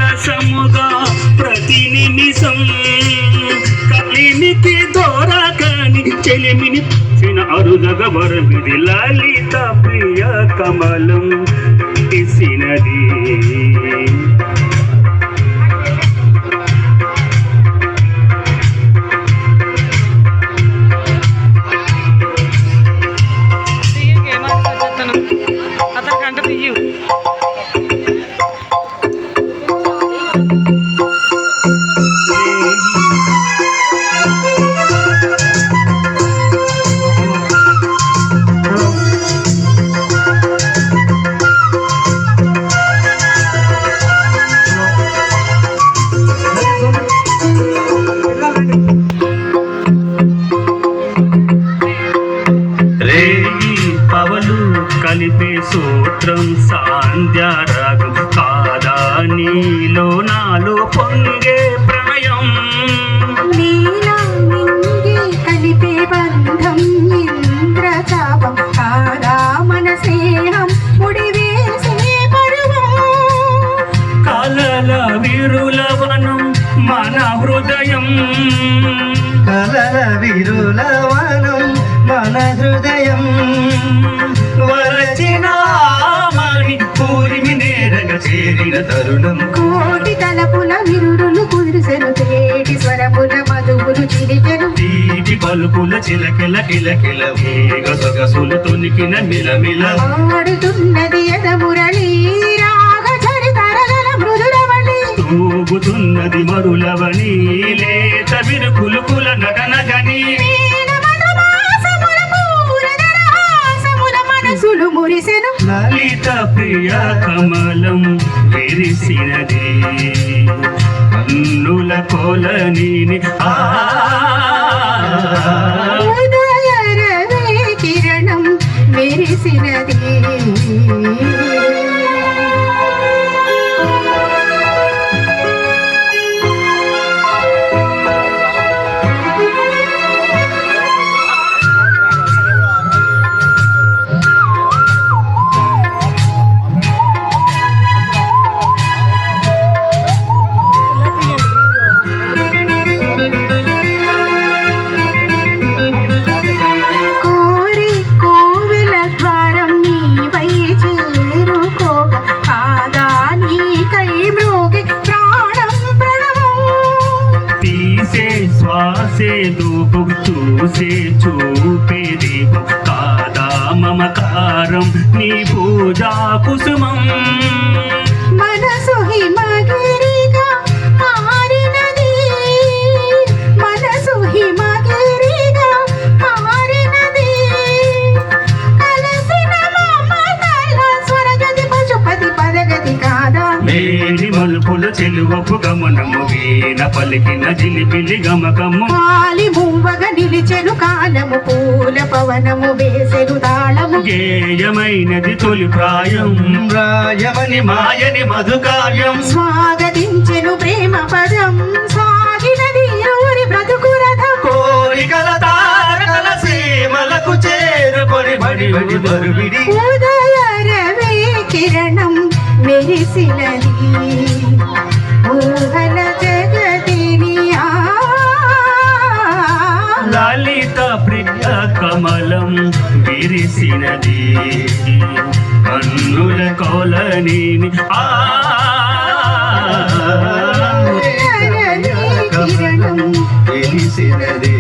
సరసముగా ప్రతి నిమిషం కలిమికి దోరకని చెలిమిని చిన్న అరుదగ వరమిది లలిత ప్రియ కమలం ఇసినది పవలు కలిపే సూత్రం సాంధ్యారాగం కాదా నీలో నాలో పొంగే ప్రణయం నీలా నింగి కలిపే బంధం ఇంద్రచాపం కాదా మన స్నేహం ముడివేసే పరువం కలల విరులవనం మన హృదయం కలల విరులవనం మన హృదయం వరచినామని పూరిమి నేరగ చేరిన తరుణం కోటి తలపుల విరుడులు కురిసెను తేటి స్వరముల మధువులు చిలికెను తీటి పలుకుల చిలకిల కిలకిల వేగ సొగసులు తొనికిన మిలమిల ఆడుతున్నది ఎదమురళి రాగ చరితరగల మృదురవళి తూగుతున్నది మరులవని లేత విరుకులుకుల నగనగని మురిసెను లలిత ప్రియ కమలం విరిసినది కన్నుల కోలని ఉదయ రవి కిరణం మెరిసినది శ్వాసే దూపు చూసే చూపేది కాదా మమకారం నీ పూజా కుసుమం మనసు హిమగిరిగా మారినది మనసు హిమగిరిగా మారినది కలసిన మమతల స్వరగతి పశుపతి పదగతి కాదా మేని మలుపుల చెలువపు గమనము వీణ పలికిన జిలిపిలి గమకము కాలి మూవగా నిలిచెను కాలము పూల పవనము వేసెను తాళము గేయమైనది తొలి ప్రాయం రాయమని మాయని మధుకావ్యం స్వాగతించెను ప్రేమ పదం సాగినది ఎవరి బ్రతుకు రథం కోరికల తారకల సీమలకు చేరుకొని బడి బరువిడి ఉదయ రవి కిరణం మెరిసినది ఊహల జగతిని లలిత ప్రియ కమలం విరిసినది కన్నుల కోలని కిరణం తెలిసినదే